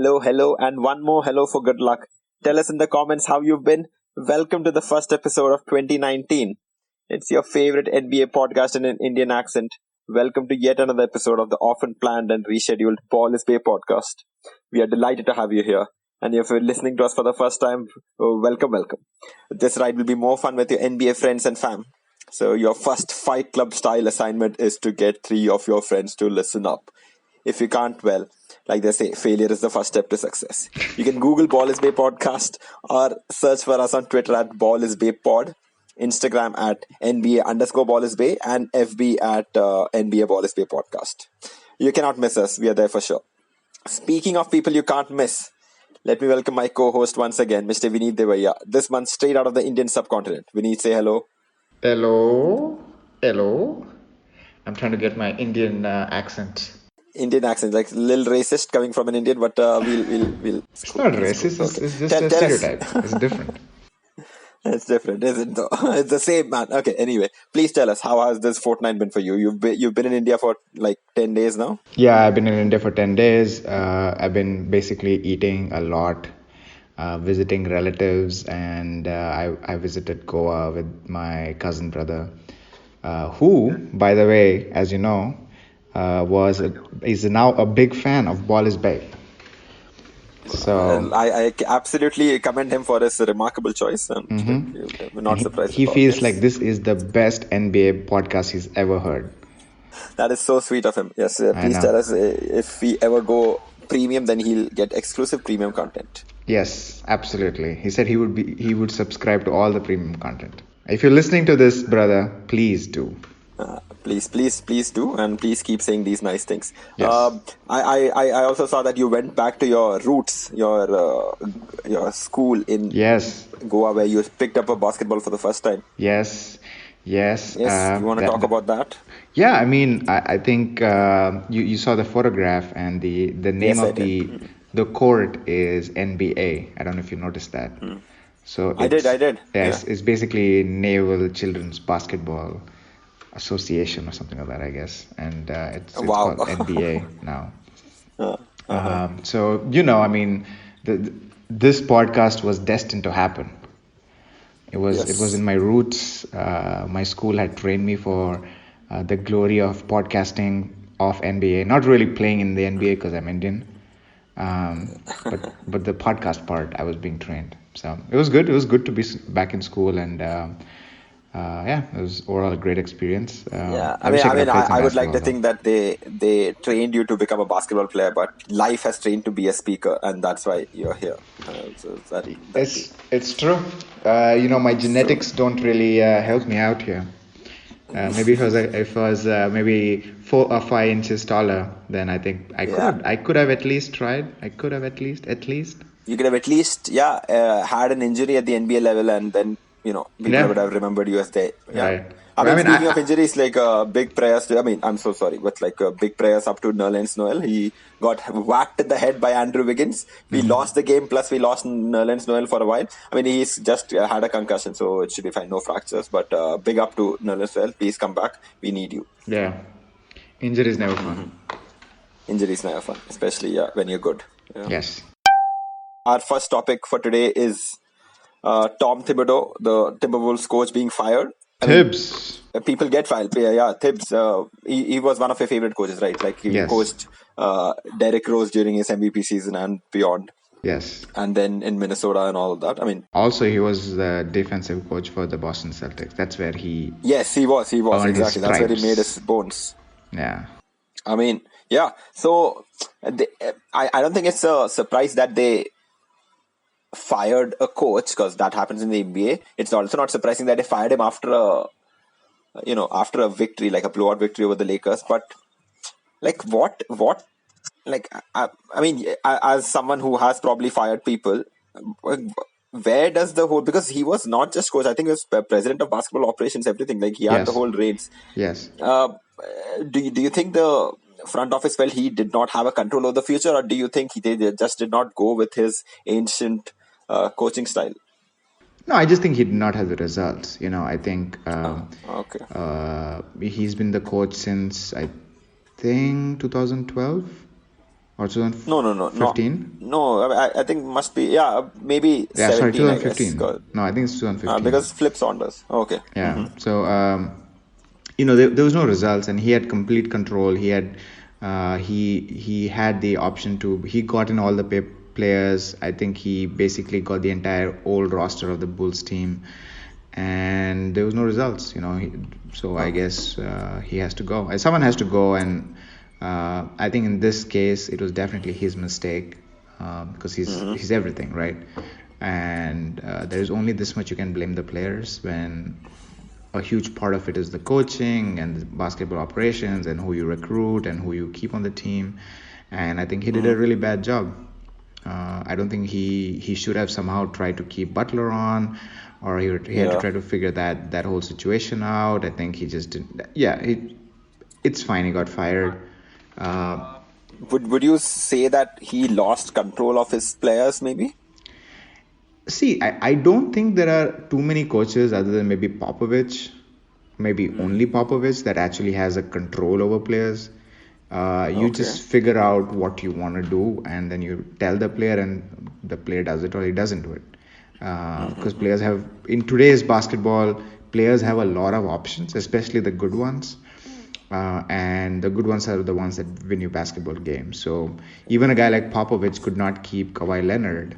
hello, and one more hello for good luck. Tell us in the comments how you've been. Welcome to the first episode of 2019. It's your favorite NBA podcast in an Indian accent. Welcome to yet another episode of the often planned and rescheduled Ball is Bay podcast. We are delighted to have you here. And if you're listening to us for the first time, welcome. This ride will be more fun with your NBA friends and fam. So your first Fight Club style assignment is to get 3 of your friends to listen up. If you can't, well, like they say, failure is the first step to success. You can Google Ball is Bay Podcast or search for us on Twitter at Ball is Bay Pod, Instagram at NBA_Ball is Bay, and FB at NBA Ball is Bay Podcast. You cannot miss us. We are there for sure. Speaking of people you can't miss, let me welcome my co-host once again, Mr. Vineet Devaya. This month straight out of the Indian subcontinent. Vineet, say hello. Hello. I'm trying to get my Indian accent. Indian accent, like a little racist coming from an Indian, but we'll. It's not racist. Okay. It's just a stereotype. It's different. It's different, isn't it? It's the same, man. Okay. Anyway, please tell us, how has this fortnight been for you? You've been in India for like 10 days now. Yeah, I've been in India for 10 days. I've been basically eating a lot, visiting relatives, and I visited Goa with my cousin brother, who, by the way, as you know, is now a big fan of Ball is Bay. So I absolutely commend him for his remarkable choice. And we're not surprised. He feels like this is the best NBA podcast he's ever heard. That is so sweet of him. Yes, please tell us if we ever go premium, then he'll get exclusive premium content. Yes, absolutely. He said he would subscribe to all the premium content. If you're listening to this, brother, please do. Please do, and please keep saying these nice things. Yes. I also saw that you went back to your roots, your school in Goa, where you picked up a basketball for the first time. Yes. You want to talk about that? Yeah, I mean, I think you saw the photograph, and the name of the court is NBA. I don't know if you noticed that. So I did. Yes, It's basically Naval Children's Basketball Association or something like that, I guess, and it's called NBA now. So I mean, this podcast was destined to happen. It was in my roots. My school had trained me for the glory of podcasting of NBA. Not really playing in the NBA because I'm Indian, but the podcast part, I was being trained. So it was good. It was good to be back in school, and it was overall a great experience. I would like to think that they trained you to become a basketball player, but life has trained to be a speaker, and that's why you're here. It's true. My genetics don't really help me out here. Maybe if I was maybe 4 or 5 inches taller, then I think I could have at least tried. I could have at least. You could have at least had an injury at the NBA level, and then people would have remembered you as there. Yeah. Right. Speaking of injuries, like big prayers to, I'm so sorry, but like big prayers up to Nerlens Noel. He got whacked in the head by Andrew Wiggins. We lost the game, plus we lost Nerlens Noel for a while. He's just had a concussion, so it should be fine. No fractures, but big up to Nerlens Noel. Please come back. We need you. Yeah. Injuries never fun. Injuries never fun, especially when you're good. Yeah. Yes. Our first topic for today is Tom Thibodeau, the Timberwolves coach, being fired. Thibbs. People get fired. Yeah, Thibbs. He was one of your favorite coaches, right? Like he coached Derrick Rose during his MVP season and beyond. Yes. And then in Minnesota and all of that. Also he was the defensive coach for the Boston Celtics. That's where he. Yes, he was exactly. That's where he made his bones. Yeah. So I don't think it's a surprise that they fired a coach, because that happens in the NBA. It's also not surprising that they fired him after a victory, like a blowout victory over the Lakers. But like what as someone who has probably fired people, where does the whole, because he was not just coach, I think he was president of basketball operations, everything, like he had the whole reins. Yes. Do you think the front office felt he did not have a control over the future, or do you think they just did not go with his ancient coaching style? No, I just think he did not have the results. I think he's been the coach since, I think, 2012. or No, no. 2015? No, I think must be, yeah, maybe Yeah, sorry, 17, I guess. 2015. No, I think it's 2015. Because Flip Saunders. Okay. Yeah. So, there was no results, and he had complete control. He had the option to. He got in all the players. I think he basically got the entire old roster of the Bulls team, and there was no results. So I guess he has to go. Someone has to go, and I think in this case it was definitely his mistake, because he's everything, right? And there is only this much you can blame the players when a huge part of it is the coaching and the basketball operations and who you recruit and who you keep on the team. And I think he did a really bad job. I don't think he should have somehow tried to keep Butler on, or he had to try to figure that whole situation out. I think he just didn't. Yeah, it's fine. He got fired. Would you say that he lost control of his players, maybe? See, I don't think there are too many coaches other than maybe Popovich, maybe only Popovich, that actually has a control over players. You just figure out what you want to do, and then you tell the player, and the player does it or he doesn't do it. Because players have, in today's basketball, players have a lot of options, especially the good ones. And the good ones are the ones that win you basketball games. So even a guy like Popovich could not keep Kawhi Leonard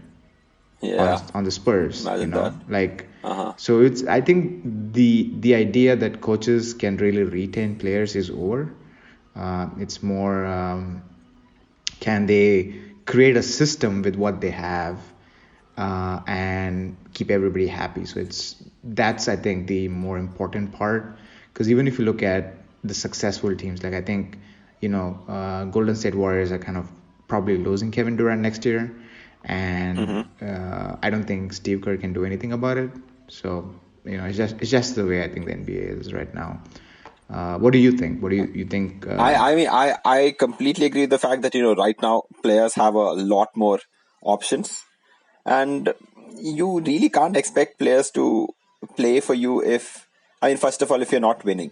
on the Spurs. Imagine that. So it's, I think the idea that coaches can really retain players is over. It's more, can they create a system with what they have, and keep everybody happy. So that's I think the more important part, because even if you look at the successful teams, like I think Golden State Warriors are kind of probably losing Kevin Durant next year. And I don't think Steve Kerr can do anything about it. So it's just the way I think the NBA is right now. What do you think? What do you think? I mean, I completely agree with the fact that right now players have a lot more options, and you really can't expect players to play for you if, I mean, first of all, if you're not winning.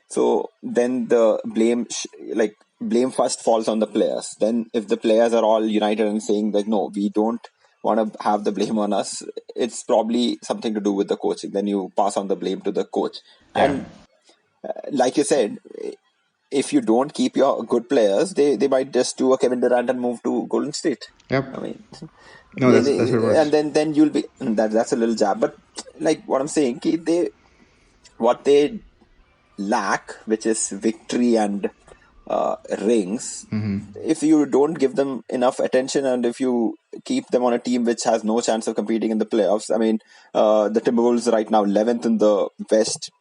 So then the blame first falls on the players. Then if the players are all united and saying like, no, we don't want to have the blame on us, it's probably something to do with the coaching. Then you pass on the blame to the coach. Yeah. And like you said, if you don't keep your good players, they might just do a Kevin Durant and move to Golden State. Yep. I mean, no, that's what it was. And then you'll be that's a little jab. But like what I'm saying, what they lack, which is victory and rings, if you don't give them enough attention and if you keep them on a team which has no chance of competing in the playoffs, I mean, the Timberwolves right now 11th in the West,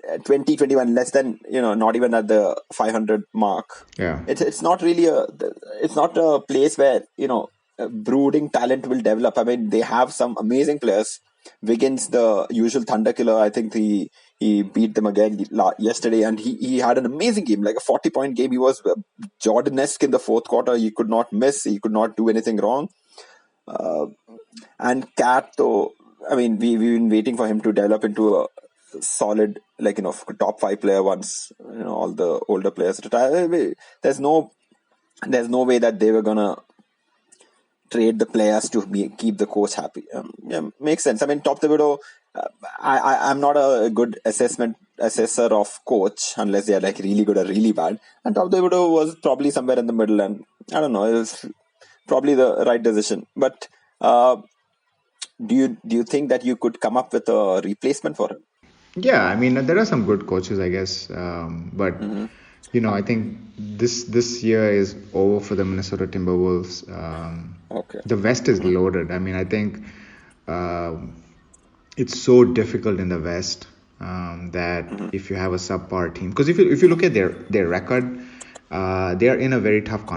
2021 less than, not even at the 500 mark. Yeah, it's not really it's not a place where brooding talent will develop. I mean, they have some amazing players. Wiggins, the usual thunder killer, I think he beat them again yesterday, and he had an amazing game, like a 40-point game. He was Jordan-esque in the fourth quarter. He could not miss. He could not do anything wrong. And Cat, though, I mean, we've been waiting for him to develop into a solid, top 5 player once, all the older players retire. There's no way that they were gonna trade the players to keep the coach happy. Makes sense. I mean, Top Thibodeau, I'm not a good assessor of coach unless they are like really good or really bad. And Top Thibodeau was probably somewhere in the middle, and I don't know, it was probably the right decision. But do you think that you could come up with a replacement for him? Yeah, I mean, there are some good coaches, I guess, but I think this year is over for the Minnesota Timberwolves. The West is loaded. I mean, I think it's so difficult in the West that if you have a subpar team, because if you look at their record, they are in a very tough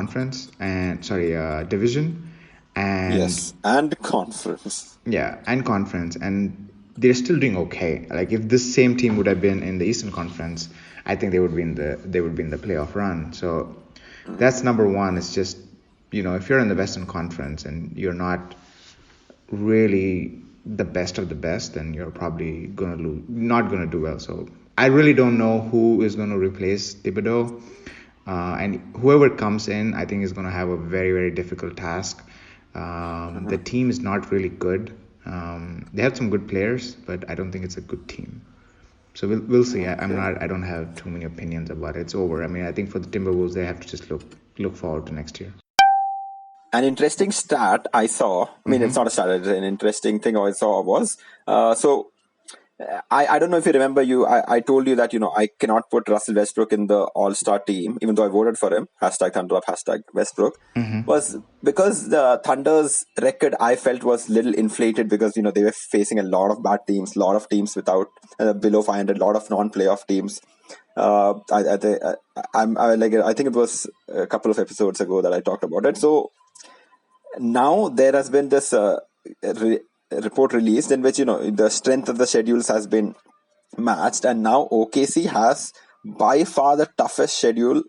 division, and conference. Yeah, and conference, and they're still doing okay. Like if this same team would have been in the Eastern Conference, I think they would be in the playoff run. So that's number one. It's just if you're in the Western Conference and you're not really the best of the best, then you're probably not gonna do well. So I really don't know who is gonna replace Thibodeau. And whoever comes in, I think is going to have a very, very difficult task. The team is not really good. They have some good players, but I don't think it's a good team. So we'll see. I don't have too many opinions about it. It's over. I mean, I think for the Timberwolves, they have to just look forward to next year. An interesting stat I saw, I mean, it's not a stat, it's an interesting thing I saw was, I don't know if you remember, I told you that, I cannot put Russell Westbrook in the All-Star team, even though I voted for him, hashtag Thunder Up, hashtag Westbrook, was because the Thunder's record I felt was little inflated because, they were facing a lot of bad teams, a lot of teams without, below 500, a lot of non-playoff teams. I think it was a couple of episodes ago that I talked about it. So now there has been this report released in which the strength of the schedules has been matched, and now OKC has by far the toughest schedule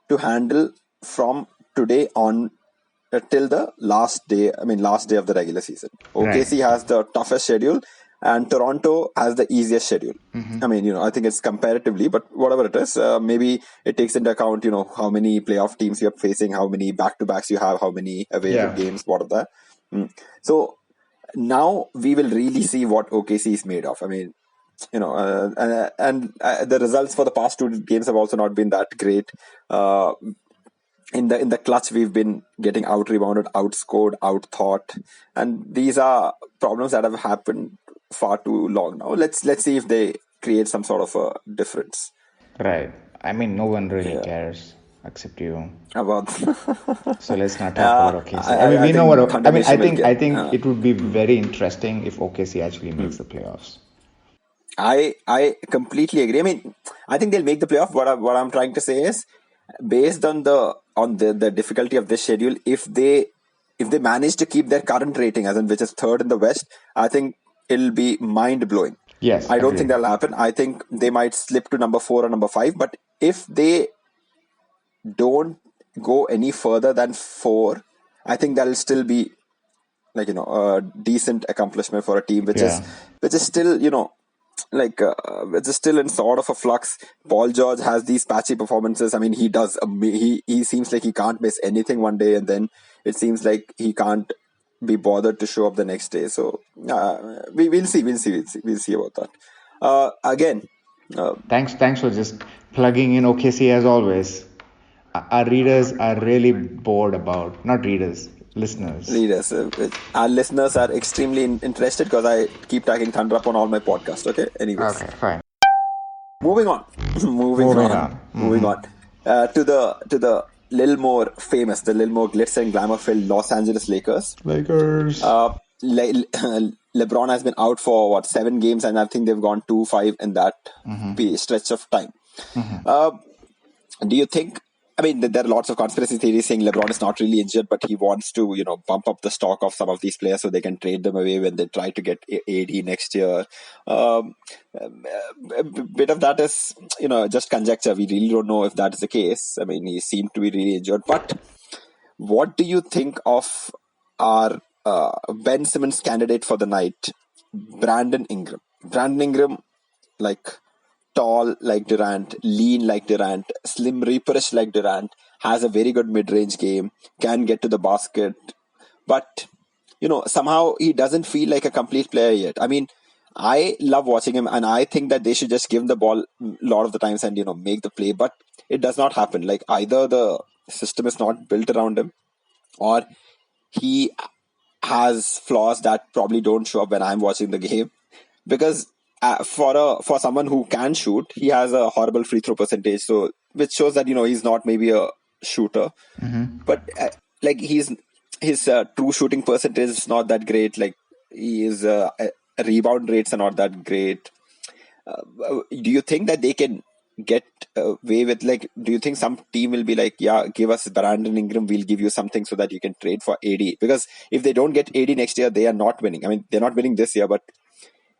to handle from today on till the last day of the regular season. OKC has the toughest schedule and Toronto has the easiest schedule. I mean, I think it's comparatively, but whatever it is, maybe it takes into account, how many playoff teams you're facing, how many back-to-backs you have, how many away games, what of that. So now we will really see what OKC is made of. I mean, the results for the past two games have also not been that great. In the clutch, we've been getting out-rebounded, outscored, out-thought, and these are problems that have happened far too long now. Let's see if they create some sort of a difference. Right. I mean, no one really cares except you. About So let's not talk about OKC. I mean, we know what. I mean, I think it would be very interesting if OKC actually makes the playoffs. I completely agree. I mean, I think they'll make the playoff. What I'm trying to say is, based on the difficulty of this schedule, if they manage to keep their current rating, as in which is third in the West, I think it'll be mind blowing. Yes, I don't think that'll happen. I think they might slip to number 4 or number 5, but if they don't go any further than 4, I think that'll still be a decent accomplishment for a team which is still which is still in sort of a flux. Paul George has these patchy performances. I mean, he does. He seems like he can't miss anything one day, and then it seems like he can't be bothered to show up the next day. So we'll see about that. Again, thanks for just plugging in OKC as always. Our readers are really bored about, not readers, listeners. Our listeners are extremely interested because I keep tagging Thunder Up on all my podcasts. Okay, anyways. Okay, fine. Moving on. To the little more famous, the little more glitz and glamour filled Los Angeles Lakers. LeBron has been out for 7 games, and I think they've gone 2-5 in that stretch of time. Do you think? I mean, there are lots of conspiracy theories saying LeBron is not really injured, but he wants to, bump up the stock of some of these players so they can trade them away when they try to get AD next year. A bit of that is, just conjecture. We really don't know if that is the case. I mean, he seemed to be really injured. But what do you think of our Ben Simmons candidate for the night, Brandon Ingram? Brandon Ingram, tall like Durant, lean like Durant, slim reaperish like Durant, has a very good mid-range game, can get to the basket, but somehow he doesn't feel like a complete player yet. I mean, I love watching him, and I think that they should just give him the ball a lot of the times and make the play, but it does not happen. Like, either the system is not built around him, or he has flaws that probably don't show up when I'm watching the game, because for someone who can shoot, he has a horrible free throw percentage, so which shows that he's not maybe a shooter, but his true shooting percentage is not that great. Like, his rebound rates are not that great. Do you think that they can get away with, do you think some team will be like, yeah, give us Brandon Ingram, we'll give you something so that you can trade for AD? Because if they don't get AD next year, they are not winning. I mean, they're not winning this year, but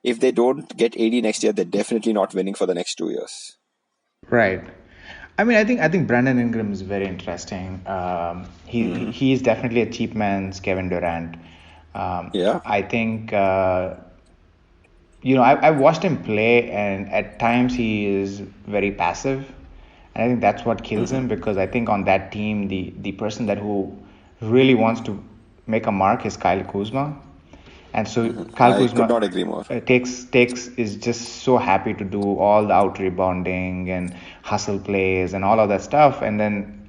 if they don't get AD next year, they're definitely not winning for the next 2 years. Right. I mean, I think Brandon Ingram is very interesting. He is definitely a cheap man's Kevin Durant. I think I've watched him play, and at times he is very passive, And I think that's what kills him, because I think on that team, the person that who really wants to make a mark is Kyle Kuzma. And so Kyle I could Kuzma not agree more. takes is just so happy to do all the out rebounding and hustle plays and all of that stuff. And then,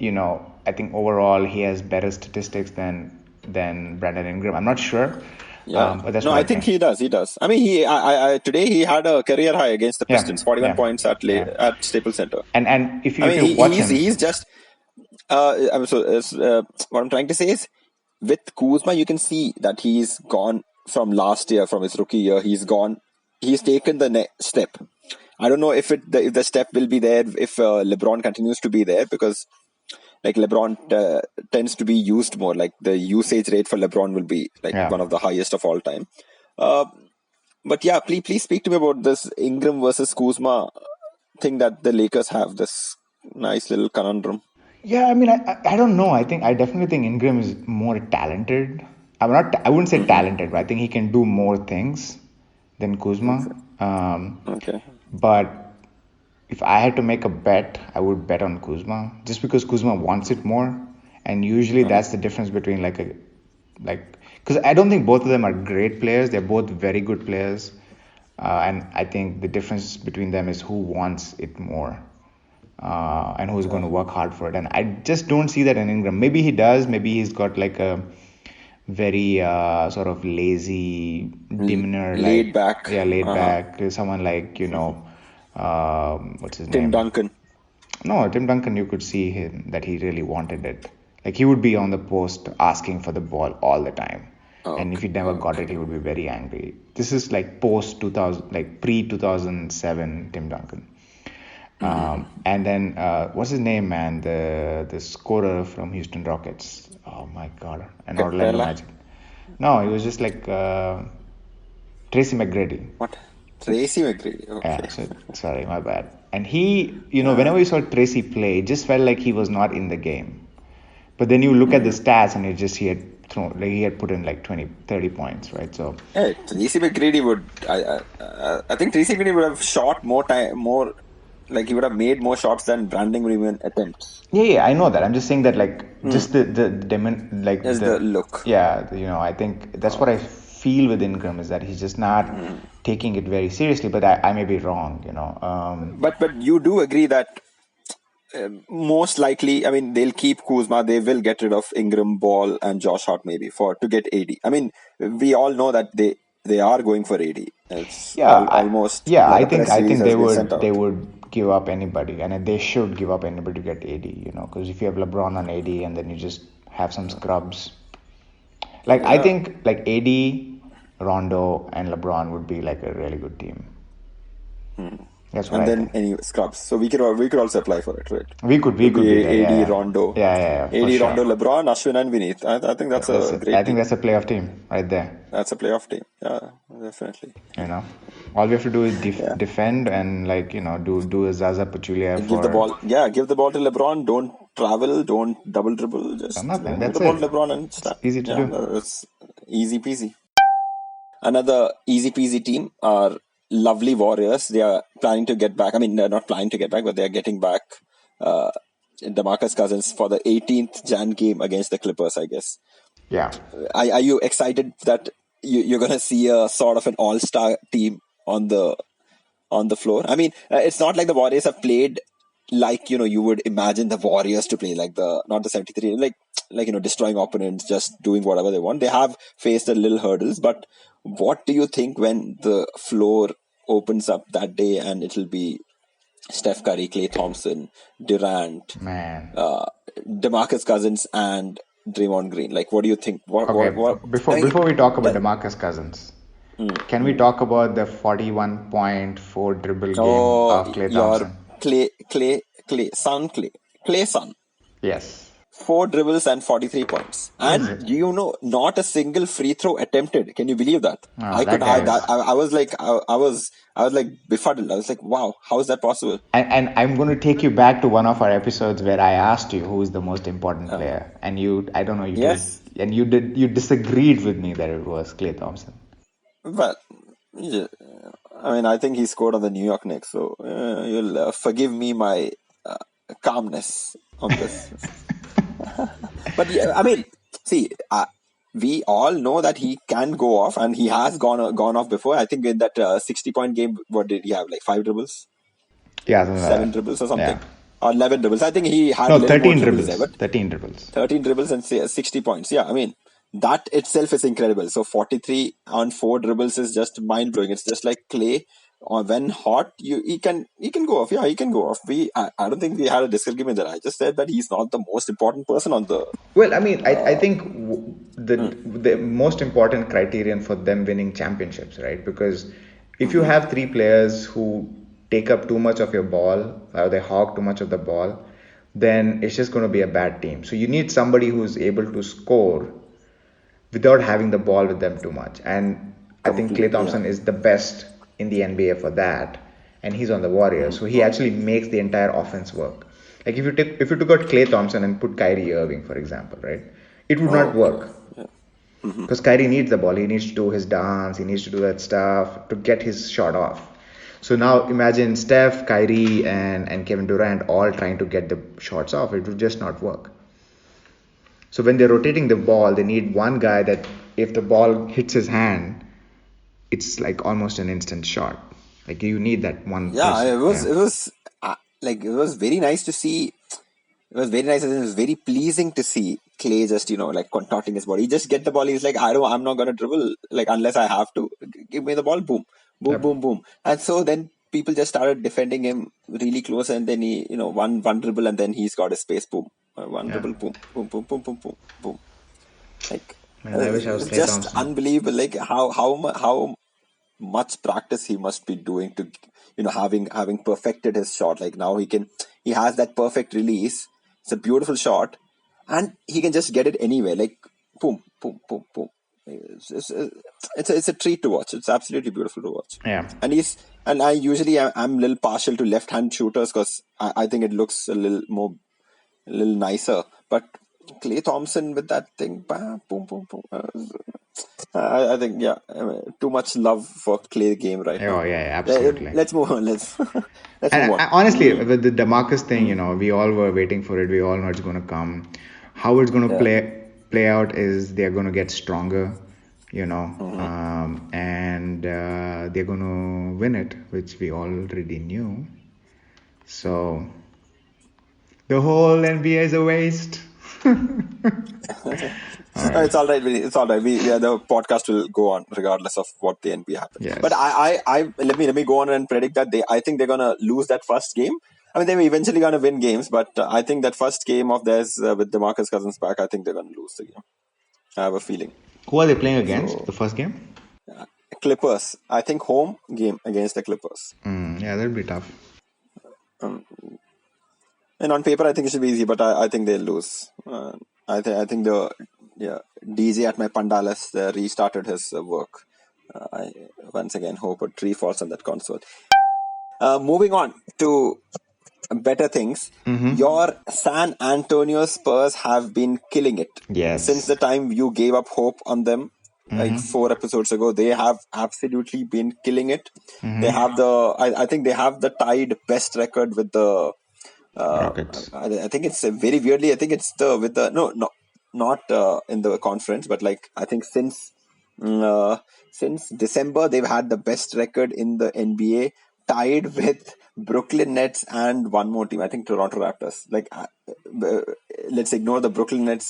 I think overall he has better statistics than Brandon Ingram. I'm not sure. Yeah. But that's No, what I I think think. he does. He does. I mean, today he had a career high against the Yeah, Pistons, 41 yeah, points at yeah. at Staples Center. And if you I if mean, you watch he's him, just. What I'm trying to say is, with Kuzma, you can see that he's gone from last year, from his rookie year. He's gone. He's taken the next step. I don't know if the step will be there if LeBron continues to be there, because like LeBron tends to be used more. Like the usage rate for LeBron will be like yeah. one of the highest of all time. But yeah, please speak to me about this Ingram versus Kuzma thing that the Lakers have, this nice little conundrum. Yeah, I mean, I don't know. I definitely think Ingram is more talented. I wouldn't say talented, but I think he can do more things than Kuzma. Okay. Um, Okay. but if I had to make a bet, I would bet on Kuzma, just because Kuzma wants it more, and usually that's the difference between because I don't think both of them are great players. They're both very good players, and I think the difference between them is who wants it more. And who's going to work hard for it. And I just don't see that in Ingram. Maybe he does. Maybe he's got like a very sort of lazy demeanor, Laid back. laid back. Someone like, what's his Tim name? Duncan. No, Tim Duncan, you could see him that he really wanted it. Like he would be on the post asking for the ball all the time. And if he never got it, he would be very angry. This is like post 2000, like pre 2007 Tim Duncan. And then what's his name, man? The scorer from Houston Rockets. Oh my God, and Orlando Capella. Magic. No, he was just like Tracy McGrady. What? Tracy McGrady. Yeah, Okay. so sorry, my bad. And he, whenever you saw Tracy play, it just felt like he was not in the game. But then you look at the stats, and he had put in like 20, 30 points, right? So Hey, Tracy McGrady would. I think Tracy McGrady would have shot more. Like he would have made more shots than Brandon Ingram attempts. yeah, I know that. I'm just saying that just the like Just the look. yeah, I think that's what I feel with Ingram, is that he's just not taking it very seriously. But I may be wrong, But you do agree that most likely, I mean, they'll keep Kuzma. They will get rid of Ingram, Ball, and Josh Hart maybe to get AD. I mean, we all know that they are going for AD. It's almost like I a think press release they has been sent out. would give up anybody, and they should give up anybody to get AD. Because if you have LeBron on AD and then you just have some scrubs, like I think like AD, Rondo, and LeBron would be like a really good team. That's what And I then think. any scrubs. So we could also apply for it, right? We could It'll be there. AD, Yeah, Rondo, yeah, for AD, sure. Rondo, LeBron, Ashwin, and Vineet. I think that's a great I think team. that's a playoff team right there. That's a playoff team. Yeah, definitely. All we have to do is defend and do a Zaza Pachulia And for give the ball to LeBron. Don't travel. Don't double dribble. Just nothing. give That's the ball to it. LeBron and It's start. easy to Yeah, do. that's easy peasy. Another easy peasy team are lovely Warriors. They are planning to get back. I mean, they're not planning to get back, but they are getting back DeMarcus Cousins for the 18th Jan game against the Clippers, I guess. Yeah. Are you excited that you're going to see a sort of an all-star team on the floor? I mean, it's not like the Warriors have played like you would imagine the Warriors to play, like not the 73, like destroying opponents, just doing whatever they want. They have faced a little hurdles, but what do you think when the floor opens up that day and it'll be Steph Curry, Klay Thompson, Durant, Man. DeMarcus Cousins, and Draymond Green? Like, what do you think? Before we talk about DeMarcus Cousins, can we talk about the 41.4 dribble game of Klay Thompson? Clay Son. Yes. 4 dribbles and 43 points. And not a single free throw attempted. Can you believe that? I was like befuddled. I was like, wow, how is that possible? And I'm going to take you back to one of our episodes where I asked you who is the most important player, and you disagreed with me that it was Klay Thompson. Well, yeah, I mean, I think he scored on the New York Knicks, so you'll forgive me my calmness on this. But yeah, I mean, see, we all know that he can go off, and he has gone off before. I think in that 60-point game, what did he have? Like 5 dribbles, Yeah, something like 7 that. dribbles or something, Yeah. or 11 dribbles. I think he had a No, little more 13 dribbles there, dribbles. but 13 dribbles. 13 dribbles and 60 points. Yeah, I mean, that itself is incredible. So 43 on 4 dribbles is just mind blowing. It's just like Clay. Or when hot, he can go off. Yeah, he can go off. I don't think we had a disagreement there. I just said that he's not the most important person on the. Well, I mean, I think the most important criterion for them winning championships, right? Because if you have three players who take up too much of your ball or they hog too much of the ball, then it's just going to be a bad team. So you need somebody who's able to score without having the ball with them too much. And I think Klay Completely, yeah. Thompson is the best in the NBA for that. And he's on the Warriors, so he actually makes the entire offense work. Like if you took out Klay Thompson and put Kyrie Irving, for example, right? It would not work. Yeah. Because Kyrie needs the ball. He needs to do his dance. He needs to do that stuff to get his shot off. So now imagine Steph, Kyrie, and Kevin Durant all trying to get the shots off. It would just not work. So when they're rotating the ball, they need one guy that if the ball hits his hand, it's like almost an instant shot. Like you need that one. Yeah, person. it was like it was very nice to see. It was very nice and it was very pleasing to see Clay just like contorting his body. He just get the ball. He's like, I'm not gonna dribble like unless I have to. Give me the ball. Boom, boom, Yep. boom, boom. And so then people just started defending him really close, and then he one dribble, and then he's got his space. Boom, one dribble. Boom, boom, boom, boom, boom, boom, boom. Like Man, I wish I was Klay just Thompson. unbelievable. Like how much practice he must be doing to having perfected his shot. Like now he has that perfect release. It's a beautiful shot, and he can just get it anywhere. Like boom, boom, boom, boom. It's a treat to watch. It's absolutely beautiful to watch. Yeah. And I'm a little partial to left-hand shooters because I think it looks a little nicer. But Klay Thompson with that thing, bam, boom, boom, boom. I think too much love for Clay game right now. Oh yeah, absolutely. Let's move on. Let's move on. Honestly, with the DeMarcus thing, we all were waiting for it. We all know it's going to come. How it's going to play out is they're going to get stronger, and they're going to win it, which we already knew. So the whole NBA is a waste. Right. It's all right. It's all right. The podcast will go on regardless of what the NBA happens. Yes. But let me go on and predict that I think they're gonna lose that first game. I mean, they're eventually gonna win games, but I think that first game of theirs with DeMarcus Cousins back, I think they're gonna lose the game. I have a feeling. Who are they playing against? The first game? Clippers. I think home game against the Clippers. Yeah, that'll be tough. And on paper, I think it should be easy, but I think they'll lose. I think DJ at my Pandalas restarted his work. I once again hope a tree falls on that console. Moving on to better things. Your San Antonio Spurs have been killing it. Yes. Since the time you gave up hope on them, like 4 episodes ago, they have absolutely been killing it. They have I think they have the tied best record with the Rockets. I think it's very weirdly. I think it's not in the conference, but like I think since December they've had the best record in the NBA, tied with Brooklyn Nets and one more team. I think Toronto Raptors. Like let's ignore the Brooklyn Nets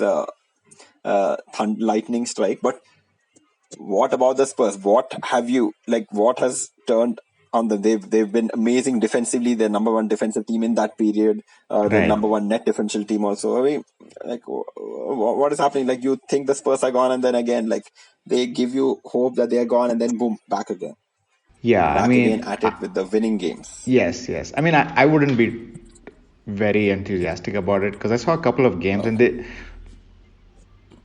lightning strike. But what about the Spurs? What has turned on them? They've been amazing defensively. They're number one defensive team in that period. They're number one net differential team also. I mean, like, what is happening? Like, you think the Spurs are gone, and then again, like, they give you hope that they are gone, and then boom, back again. Yeah, back again at it with the winning games. Yes. I mean, I wouldn't be very enthusiastic about it because I saw a couple of games and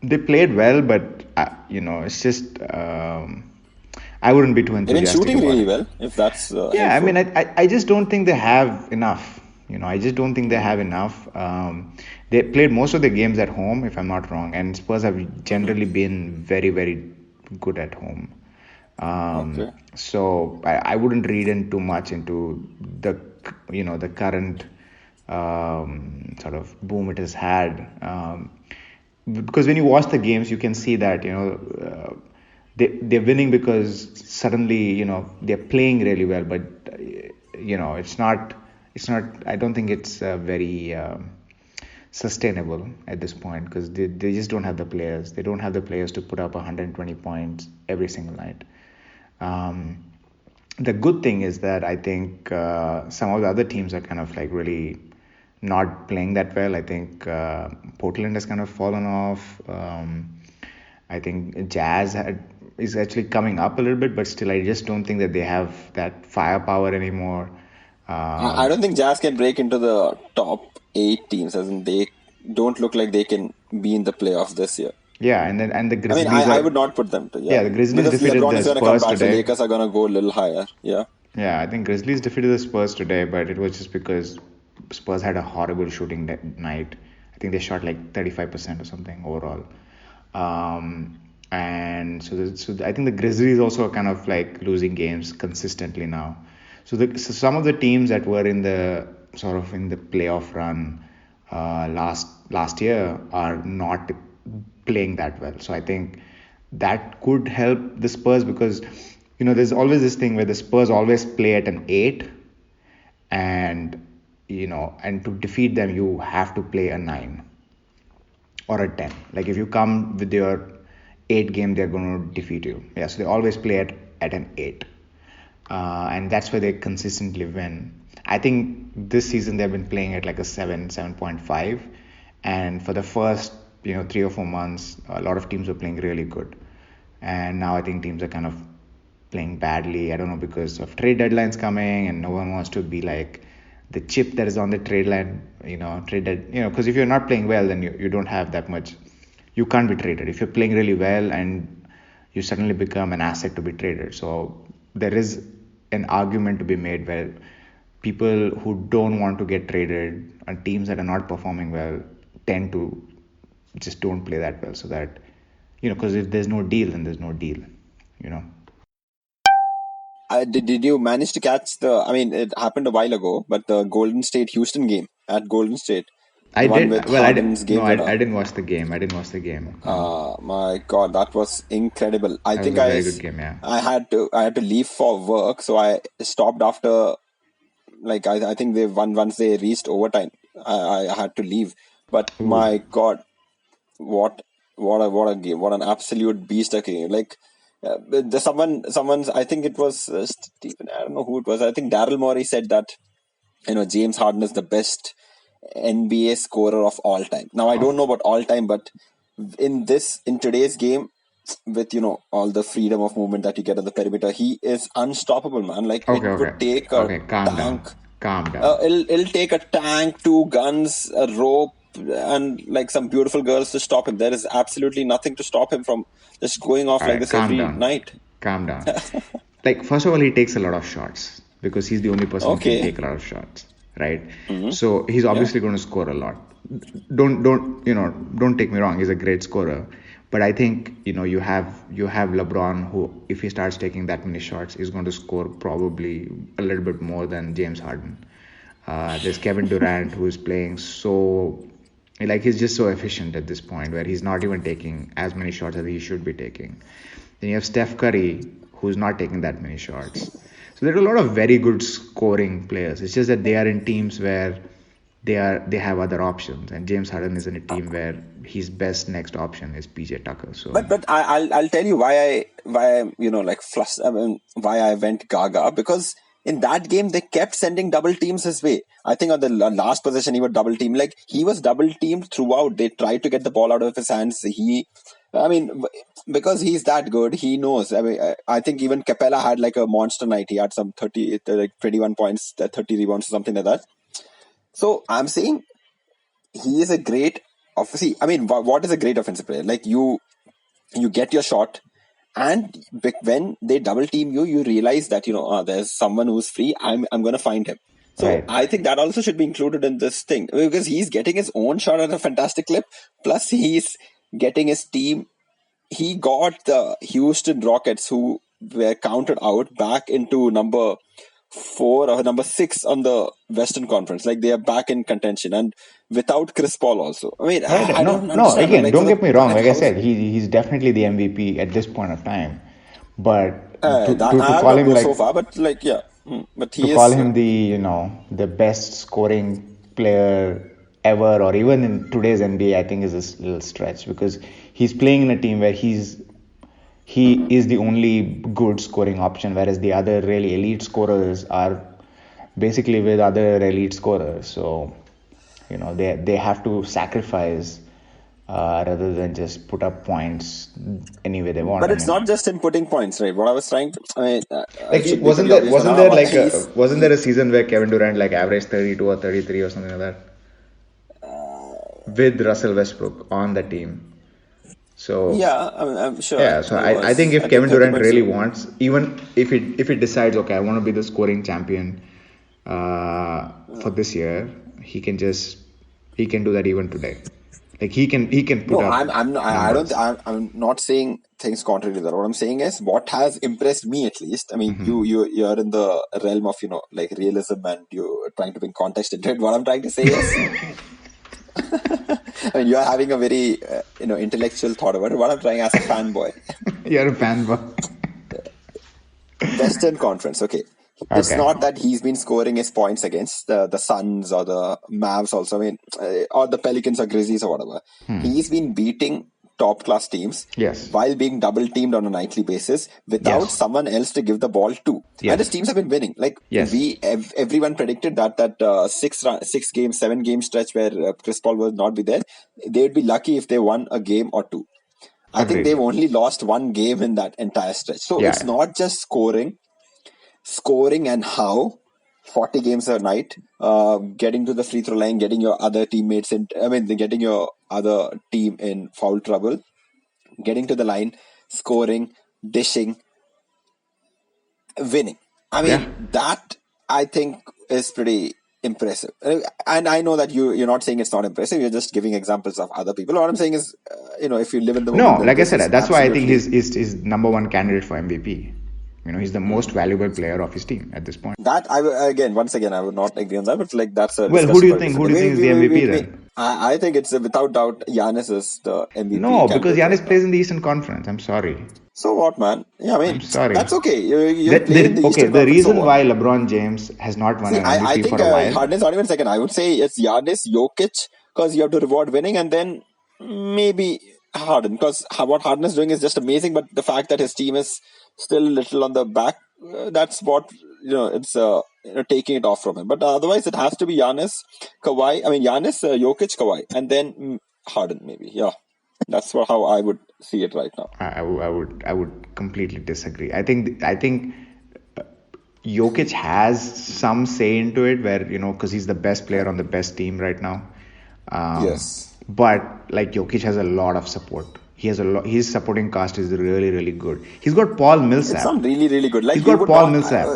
they played well, but it's just. I wouldn't be too enthusiastic. They've been shooting really it. well, if that's. Yeah, helpful. I mean, I just don't think they have enough. I just don't think they have enough. They played most of the games at home, if I'm not wrong, and Spurs have generally been very, very good at home. So I wouldn't read in too much into the current sort of boom it has had. Because when you watch the games, you can see that they're winning because suddenly they're playing really well, but it's not. I don't think it's very sustainable at this point because they just don't have the players. They don't have the players to put up 120 points every single night. The good thing is that I think some of the other teams are kind of like really not playing that well. I think Portland has kind of fallen off. I think is actually coming up a little bit, but still, I just don't think that they have that firepower anymore. I don't think Jazz can break into the top 8 teams, as in they don't look like they can be in the playoffs this year. Yeah, and the I mean, Grizzlies I are. would not put them to, Yeah, the Grizzlies because defeated LeBron the is going to come Spurs back, so today. Lakers are going to go a little higher. Yeah. Yeah, I think Grizzlies defeated the Spurs today, but it was just because Spurs had a horrible shooting night. I think they shot like 35% or something overall. And so I think the Grizzlies also are kind of like losing games consistently now. So some of the teams that were in the sort of in the playoff run last year are not playing that well. So I think that could help the Spurs because there's always this thing where the Spurs always play at an 8, and and to defeat them you have to play a 9 or a 10. Like if you come with your 8 game, they're going to defeat you. Yeah, so they always play at an 8, and that's where they consistently win. I think this season they've been playing at like a 7.5, and for the first 3 or 4 months, a lot of teams were playing really good, and now I think teams are kind of playing badly. I don't know, because of trade deadlines coming, and no one wants to be like the chip that is on the trade line. Because if you're not playing well, then you don't have that much. You can't be traded. If you're playing really well, and you suddenly become an asset to be traded. So there is an argument to be made where people who don't want to get traded and teams that are not performing well tend to just don't play that well, so that because if there's no deal, then there's no deal. Did you manage to catch I mean, it happened a while ago, but the Golden State Houston game at Golden State, I the one did. with Well, I Harden's did. No, game winner. I didn't watch the game. I didn't watch the game. No. My God, that was incredible. I That was think a very good game. Yeah. I had to leave for work, so I stopped after, like, I think they won once they reached overtime. I had to leave, but Ooh. my God, what a game! What an absolute beast a game! Like, someone's, I think it was Stephen. I don't know who it was. I think Daryl Morey said that James Harden is the best NBA scorer of all time. Now I don't know about all time, but in today's game, with all the freedom of movement that you get on the perimeter, he is unstoppable, man. Like, Okay. it would take a Calm tank. down. Calm down. It'll take a tank, 2 guns, a rope, and like some beautiful girls to stop him. There is absolutely nothing to stop him from just going off All like right. this Calm every down. night. Calm down. Like, first of all, he takes a lot of shots because he's the only person who can Okay. take a lot of shots, right? So he's obviously going to score a lot. Don't take me wrong. He's a great scorer, but I think you have LeBron, who, if he starts taking that many shots, is going to score probably a little bit more than James Harden. There's Kevin Durant, who is playing so, like, he's just so efficient at this point where he's not even taking as many shots as he should be taking. Then you have Steph Curry, who's not taking that many shots. So there are a lot of very good scoring players. It's just that they are in teams where they have other options, and James Harden is in a team where his best next option is PJ Tucker. So, but I'll tell you why I'm like flustered. I mean, why I went gaga, because in that game they kept sending double teams his way. I think on the last possession he was double teamed. Like, he was double teamed throughout. They tried to get the ball out of his hands. Because he's that good, he knows. I mean, I think even Capella had like a monster night. He had some 21 points, 30 rebounds, or something like that. So I'm saying he is a great. Obviously, I mean, what is a great offensive player? Like, you get your shot, and when they double team you, you realize that there's someone who's free. I'm going to find him. So right. I think that also should be included in this thing, because he's getting his own shot at a fantastic clip. Plus, he's getting his team. He got the Houston Rockets, who were counted out, back into number 4 or number 6 on the Western Conference. Like they are back in contention, and without Chris Paul also. I mean, Right. I No, don't no. understand. Again, Like don't for get me wrong. like Like I how said, he's definitely the MVP at this point of time. But that to I will call not him go like so far, but like yeah. But to he call is him the best scoring player ever, or even in today's NBA, I think is a little stretch, because he's playing in a team where he is the only good scoring option, whereas the other really elite scorers are basically with other elite scorers. So they have to sacrifice rather than just put up points any way they want. But I it's mean, not just him putting points, right? What I was trying to, I mean, I like should be pretty obvious wasn't now. there like He's wasn't there a season where Kevin Durant like averaged 32 or 33 or something like that with Russell Westbrook on the team? So yeah, I'm sure yeah, so he I think was. if I think Kevin 30 Durant points. really wants, even if it decides, okay, I want to be the scoring champion for this year, he can do that even today. Like he can put No, up I don't. numbers. I'm not saying things contrary to that. What I'm saying is what has impressed me at least. I mean, Mm-hmm. you're in the realm of like realism and you're trying to bring context into it. What I'm trying to say is, I mean, you're having a very intellectual thought about it. What I'm trying as a fanboy, You're a fanboy. Western Conference. Okay, it's Okay. not that he's been scoring his points against the Suns or the Mavs. Also, I mean, or the Pelicans or Grizzlies or whatever. He's been beating top class teams Yes. while being double teamed on a nightly basis without Yes. someone else to give the ball to. And his Yes. teams have been winning. Like Yes. everyone predicted that 6 game, 7 game stretch where Chris Paul will not be there, they'd be lucky if they won a game or two. I think Agreed. they've only lost one game in that entire stretch. So it's Yeah. not just scoring and how 40 games a night, getting to the free throw line, getting your other teammates in, I mean, getting your other team in foul trouble, getting to the line, scoring, dishing, winning. I Yeah. mean, that I think is pretty impressive. And I know that you're not saying it's not impressive. You're just giving examples of other people. What I'm saying is, if you live in the No, moment, then like I this is said, that's why I think absolutely he's number one candidate for MVP. He's the most valuable player of his team at this point. that once again, I would not agree on that, but like that's a Well, who do discussion you for a think? different Who day. do you think is the MVP then? I think it's without doubt Giannis is the MVP No, because candidate right Giannis now. plays in the Eastern Conference. I'm sorry. So what, man? Yeah, I I'm mean, sorry. that's okay. You'll play in the Okay, Eastern the Conference. So reason what? why LeBron James has not won See, an I MVP think for a while. Harden's not even second. I would say it's Giannis, Jokic, because you have to reward winning, and then maybe Harden, because what Harden is doing is just amazing. But the fact that his team is still a little on the back, that's what it's taking it off from him. But otherwise, it has to be Giannis, Kawhi. I mean, Giannis, Jokic, Kawhi, and then Harden maybe. Yeah, that's how I would see it right now. I would completely disagree. I think Jokic has some say into it, where because he's the best player on the best team right now. Yes. But like Jokic has a lot of support. He has a lot. His supporting cast is really, really good. He's got Paul It's Millsap. not really, really good. Like He's you got would Paul not. Millsap.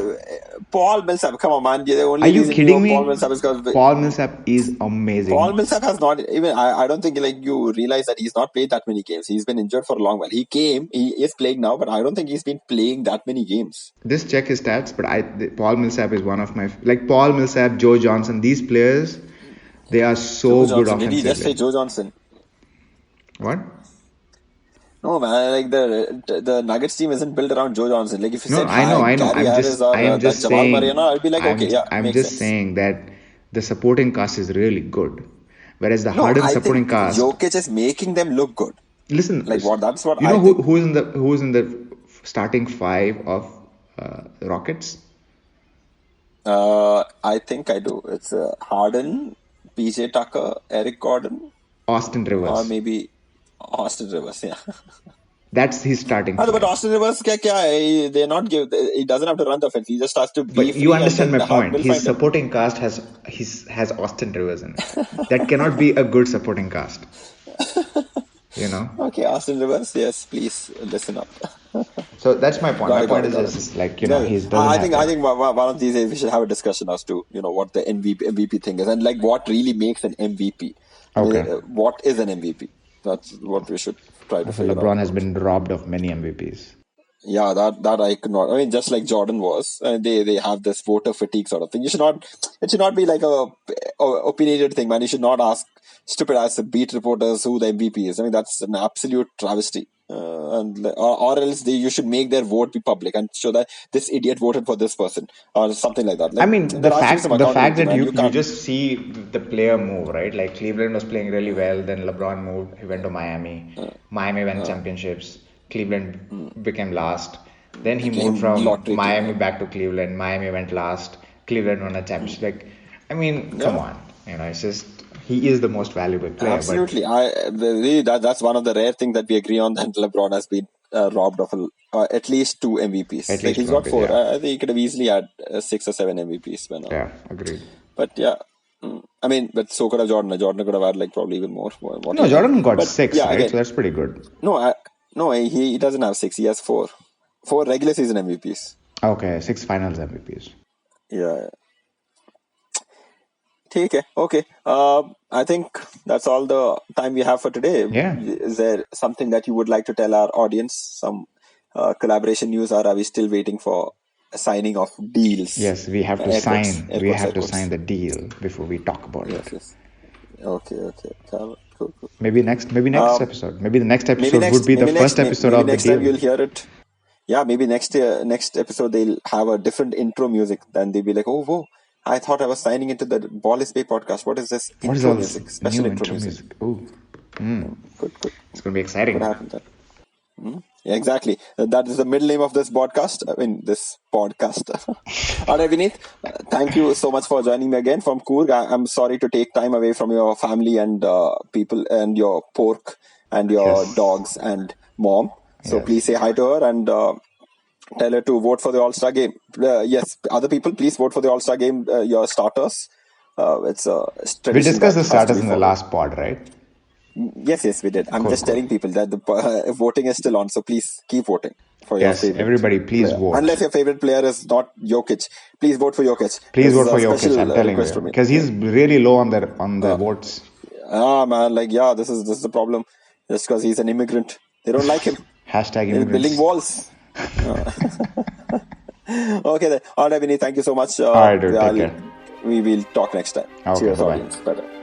Paul Millsap, come on, man. The Are only you reason you kidding know Paul me? Millsap is because Paul Millsap is Paul amazing. Millsap has not even. I don't think like you realize that he's not played that many games. He's been injured for a long while. He is playing now, but I don't think he's been playing that many games. Just check his stats, but Paul Millsap is one of my like Paul Millsap, Joe Johnson. These players, they are Joe so good Johnson. Did he just say offensively. Joe Johnson? What? No, man. Like the Nuggets team isn't built around Joe Johnson. Like if you No, said I know. Gary Harris or I am that just Jamal Murray, I'd saying. be like, okay, yeah, I'm makes just sense. saying that the supporting cast is really good, whereas the No, Harden I supporting think cast. Jokic is making them look good. Listen, Like what? That's what you I know think. who's in the starting five of Rockets? I think I do. It's Harden, PJ Tucker, Eric Gordon, Austin or Rivers. maybe Austin Rivers. Yeah. That's his starting But five. Austin Rivers, they're not give. He doesn't have to run the offense. He just has to be But you free, and understand then my Harden point. will His find him. supporting cast has Austin Rivers in it. That cannot be a good supporting cast. Okay, Austin Rivers. Yes, please listen up. So that's my point. Got My it. Got point it. is Got it. just like Yeah, he doesn't I have think I that. think one of these days we should have a discussion as to what the MVP thing is and like what really makes an MVP. I mean, Okay. what is an MVP? That's what we should try to So figure out LeBron has about. been robbed of many MVPs. Yeah, that I could not. I mean, just like Jordan was, they have this voter fatigue sort of thing. You should not. It should not be like a opinionated thing, man. You should not ask stupid ass beat reporters who the MVP is. I mean, that's an absolute travesty. Or else you should make their vote be public and show that this idiot voted for this person or something like that. I Like mean, there has to be some the fact accountability, that man. you You you can't. just see the player move, right? Like Cleveland was playing really well, then LeBron moved, he went to Miami. Miami won championships. Cleveland became last. Then he moved Became from lottery team. Miami back to Cleveland. Miami went last. Cleveland won a championship. Like, I mean, come Yeah. on. It's just he is the most valuable player. Absolutely, that's one of the rare things that we agree on, that LeBron has been robbed of at least 2 MVPs. At Like least he's 2 got MVPs, 4. yeah. I think he could have easily had 6 or 7 MVPs by now. Yeah, agreed. But yeah, I mean, but so could have Jordan. Jordan could have had like probably even more. No, Jordan got but 6, yeah, right? again, So that's pretty good. no, he doesn't have 6. He has 4 regular season MVPs. Okay, 6 finals MVPs. Yeah. Okay. I think that's all the time we have for today. Yeah. Is there something that you would like to tell our audience? Some collaboration news, or are we still waiting for a signing of deals? Yes, we have to sign. We have to sign the deal before we talk about it. Yes. Okay. Cool. Maybe next episode. Maybe the next episode would be the first episode of the next deal. time you'll hear it. Yeah, maybe next episode they'll have a different intro music. Then they'll be like, oh, whoa. I thought I was signing into the Ball is Bay podcast. What is this intro music? Special intro music. Oh, Good. It's going to be exciting. What happened then? Yeah, exactly. That is the middle name of this podcast. I mean, this podcast. All right, Vineet. Thank you so much for joining me again from Coorg. I'm sorry to take time away from your family and people and your pork and your dogs and mom. So please say hi to her and tell her to vote for the All-Star game. Yes, other people, please vote for the All-Star game, your starters. It's a tradition. We discussed the starters in the last pod, right? Yes, we did. I'm just telling people that the voting is still on, so please keep voting for your favorite. Everybody, please vote. Unless your favorite player is not Jokic, please vote for Jokic. Please vote for Jokic. I'm telling you, because he's really low on the votes. Man, this is the problem. Just because he's an immigrant, they don't like him. #immigrants. They're building walls. Okay then. All right, Vinny. Thank you so much. All right, dude. Take care. We will talk next time. Okay, Cheers, bye-bye. audience. Bye-bye.